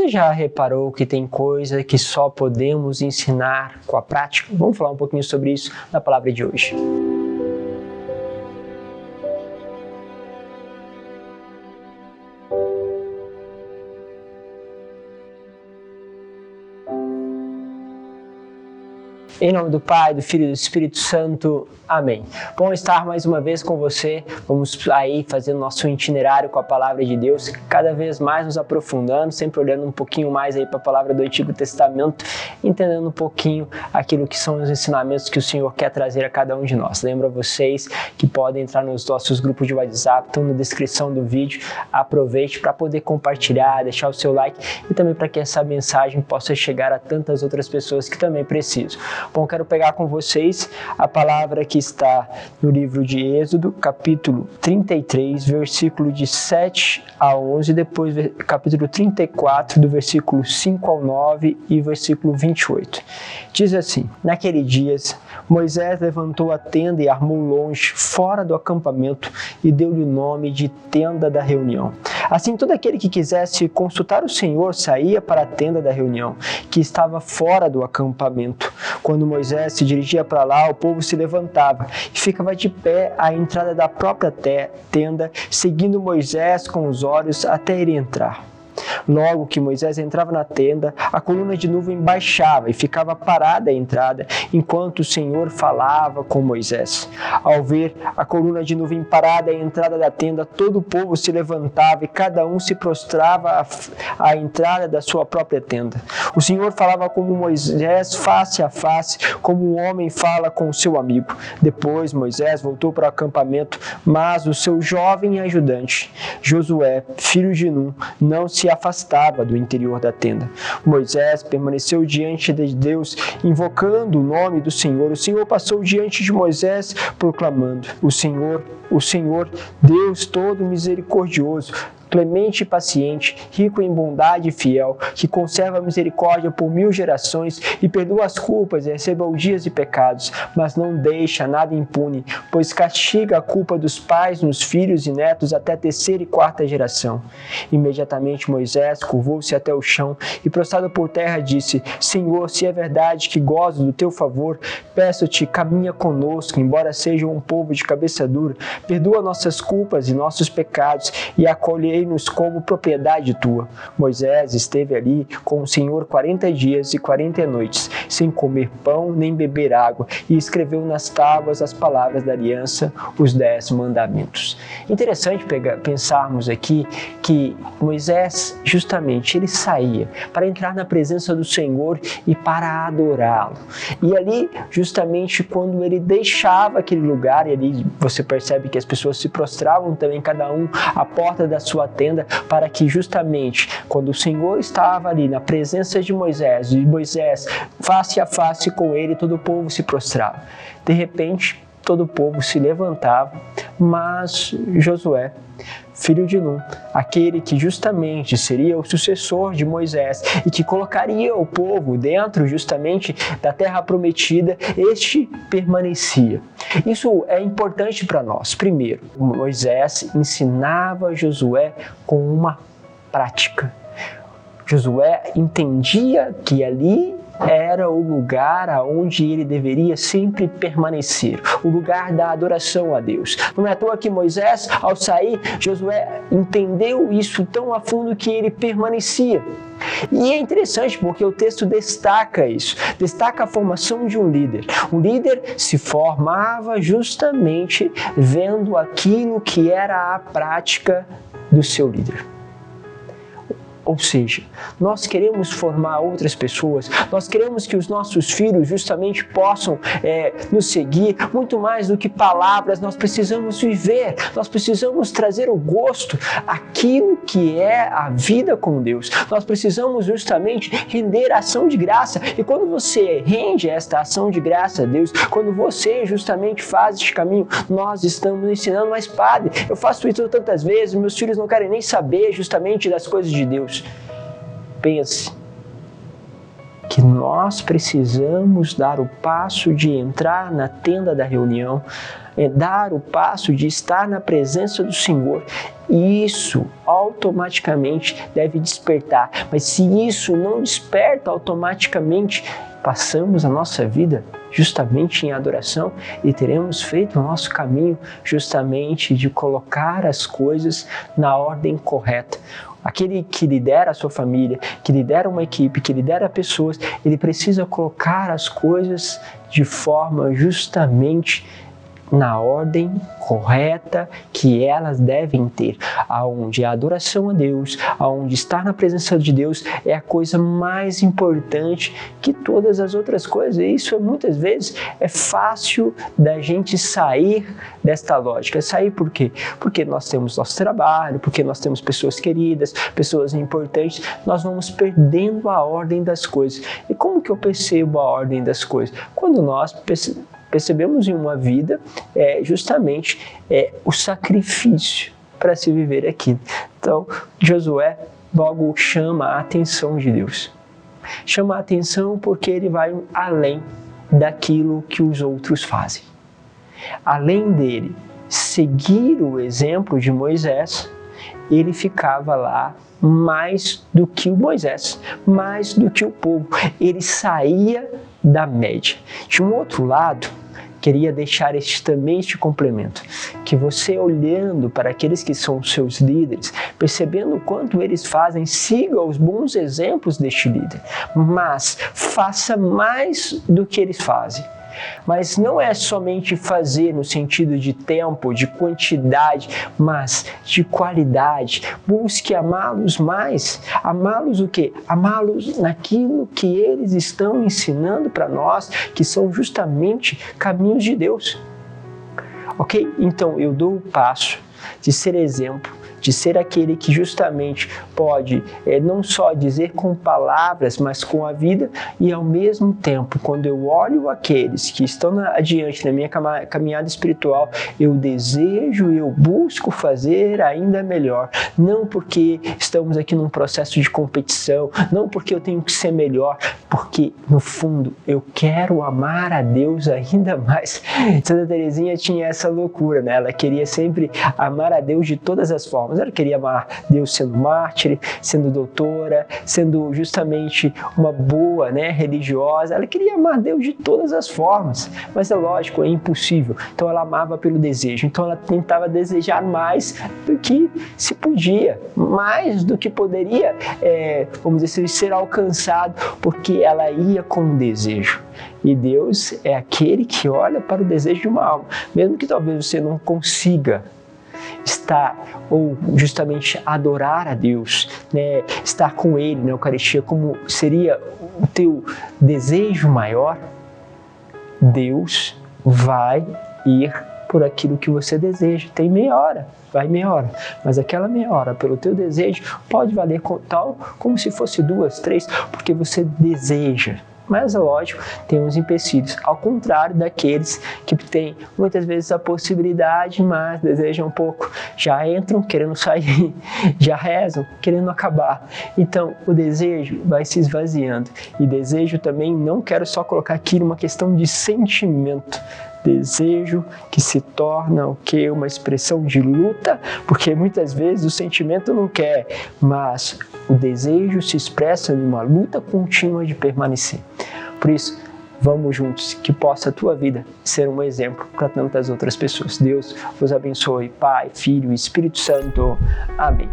Você já reparou que tem coisa que só podemos ensinar com a prática? Vamos falar um pouquinho sobre isso na palavra de hoje. Em nome do Pai, do Filho e do Espírito Santo. Amém. Bom estar mais uma vez com você. Vamos aí fazendo nosso itinerário com a Palavra de Deus, cada vez mais nos aprofundando, sempre olhando um pouquinho mais aí para a Palavra do Antigo Testamento, entendendo um pouquinho aquilo que são os ensinamentos que o Senhor quer trazer a cada um de nós. Lembro a vocês que podem entrar nos nossos grupos de WhatsApp, estão na descrição do vídeo. Aproveite para poder compartilhar, deixar o seu like e também para que essa mensagem possa chegar a tantas outras pessoas que também precisam. Bom, quero pegar com vocês a palavra que está no livro de Êxodo, capítulo 33, versículo de 7 a 11, depois capítulo 34, do versículo 5 ao 9 e versículo 28. Diz assim: Naquele dia, Moisés levantou a tenda e armou longe, fora do acampamento, e deu-lhe o nome de tenda da reunião. Assim, todo aquele que quisesse consultar o Senhor saía para a tenda da reunião, que estava fora do acampamento. Quando Moisés se dirigia para lá, o povo se levantava e ficava de pé à entrada da própria tenda, seguindo Moisés com os olhos até ele entrar. Logo que Moisés entrava na tenda, a coluna de nuvem baixava e ficava parada à entrada, enquanto o Senhor falava com Moisés. Ao ver a coluna de nuvem parada à entrada da tenda, todo o povo se levantava e cada um se prostrava à entrada da sua própria tenda. O Senhor falava com Moisés face a face, como um homem fala com o seu amigo. Depois Moisés voltou para o acampamento, mas o seu jovem ajudante, Josué, filho de Nun, não se afastava do interior da tenda. Moisés permaneceu diante de Deus, invocando o nome do Senhor. O Senhor passou diante de Moisés, proclamando: O Senhor, Deus todo misericordioso, clemente e paciente, rico em bondade e fiel, que conserva a misericórdia por 1000 gerações e perdoa as culpas e recebe dias e pecados, mas não deixa nada impune, pois castiga a culpa dos pais nos filhos e netos até a 3ª e 4ª geração. Imediatamente Moisés curvou-se até o chão e, prostrado por terra, disse: Senhor, se é verdade que gozo do teu favor, peço-te, caminha conosco, embora seja um povo de cabeça dura, perdoa nossas culpas e nossos pecados e acolhei-nos como propriedade tua. Moisés esteve ali com o Senhor 40 dias e 40 noites, sem comer pão nem beber água, e escreveu nas tábuas as palavras da aliança, os 10 mandamentos. Interessante pensarmos aqui que Moisés, justamente, ele saía para entrar na presença do Senhor e para adorá-lo. E ali, justamente, quando ele deixava aquele lugar, e ali você percebe que as pessoas se prostravam também, cada um à porta da sua tenda, para que justamente quando o Senhor estava ali na presença de Moisés, e Moisés face a face com ele, todo o povo se prostrava. De repente, todo o povo se levantava, mas Josué, filho de Nun, aquele que justamente seria o sucessor de Moisés e que colocaria o povo dentro justamente da terra prometida, este permanecia. Isso é importante para nós. Primeiro, Moisés ensinava Josué com uma prática. Josué entendia que ali era o lugar aonde ele deveria sempre permanecer, o lugar da adoração a Deus. Não é à toa que Moisés, ao sair, Josué entendeu isso tão a fundo que ele permanecia. E é interessante porque o texto destaca isso, destaca a formação de um líder. O líder se formava justamente vendo aquilo que era a prática do seu líder. Ou seja, nós queremos formar outras pessoas, nós queremos que os nossos filhos justamente possam nos seguir, muito mais do que palavras, nós precisamos viver, nós precisamos trazer o gosto, aquilo que é a vida com Deus. Nós precisamos justamente render ação de graça, e quando você rende esta ação de graça a Deus, quando você justamente faz este caminho, nós estamos ensinando. Mas padre, eu faço isso tantas vezes, meus filhos não querem nem saber justamente das coisas de Deus. Pense que nós precisamos dar o passo de entrar na tenda da reunião, dar o passo de estar na presença do Senhor, isso automaticamente deve despertar. Mas se isso não desperta automaticamente, passamos a nossa vida justamente em adoração e teremos feito o nosso caminho justamente de colocar as coisas na ordem correta. Aquele que lidera a sua família, que lidera uma equipe, que lidera pessoas, ele precisa colocar as coisas de forma justamente na ordem correta que elas devem ter, aonde a adoração a Deus, aonde estar na presença de Deus é a coisa mais importante que todas as outras coisas. E isso muitas vezes é fácil da gente sair desta lógica. Sair por quê? Porque nós temos nosso trabalho, porque nós temos pessoas queridas, pessoas importantes, nós vamos perdendo a ordem das coisas. E como que eu percebo a ordem das coisas? Quando nós percebemos em uma vida justamente o sacrifício para se viver aquilo. Então, Josué logo chama a atenção de Deus. Chama a atenção porque ele vai além daquilo que os outros fazem. Além dele seguir o exemplo de Moisés, ele ficava lá mais do que o Moisés, mais do que o povo. Ele saía da média. De um outro lado, queria deixar também este complemento, que você olhando para aqueles que são seus líderes, percebendo o quanto eles fazem, siga os bons exemplos deste líder, mas faça mais do que eles fazem. Mas não é somente fazer no sentido de tempo, de quantidade, mas de qualidade. Busque amá-los mais. Amá-los o quê? Amá-los naquilo que eles estão ensinando para nós, que são justamente caminhos de Deus. Ok? Então eu dou o passo de ser exemplo, de ser aquele que justamente pode não só dizer com palavras, mas com a vida, e ao mesmo tempo, quando eu olho aqueles que estão adiante na minha caminhada espiritual, eu desejo, eu busco fazer ainda melhor, não porque estamos aqui num processo de competição, não porque eu tenho que ser melhor, porque no fundo eu quero amar a Deus ainda mais. Santa Teresinha tinha essa loucura, né? Ela queria sempre amar a Deus de todas as formas. Ela queria amar Deus sendo mártir, sendo doutora, sendo justamente uma boa, religiosa. Ela queria amar Deus de todas as formas, mas é lógico, é impossível. Então ela amava pelo desejo. Então ela tentava desejar mais do que se podia, mais do que poderia, vamos dizer, ser alcançado, porque ela ia com o desejo. E Deus é aquele que olha para o desejo de uma alma, mesmo que talvez você não consiga estar ou justamente adorar a Deus, estar com Ele na Eucaristia, como seria o teu desejo maior, Deus vai ir por aquilo que você deseja. Tem meia hora, vai meia hora, mas aquela meia hora pelo teu desejo pode valer tal como se fosse 2, 3, porque você deseja. Mas, lógico, tem uns empecilhos, ao contrário daqueles que têm muitas vezes a possibilidade, mas desejam um pouco, já entram querendo sair, já rezam querendo acabar. Então, o desejo vai se esvaziando. E desejo também, não quero só colocar aqui uma questão de sentimento, desejo que se torna o quê? Uma expressão de luta, porque muitas vezes o sentimento não quer, mas o desejo se expressa em uma luta contínua de permanecer. Por isso, vamos juntos, que possa a tua vida ser um exemplo para tantas outras pessoas. Deus vos abençoe, Pai, Filho e Espírito Santo. Amém.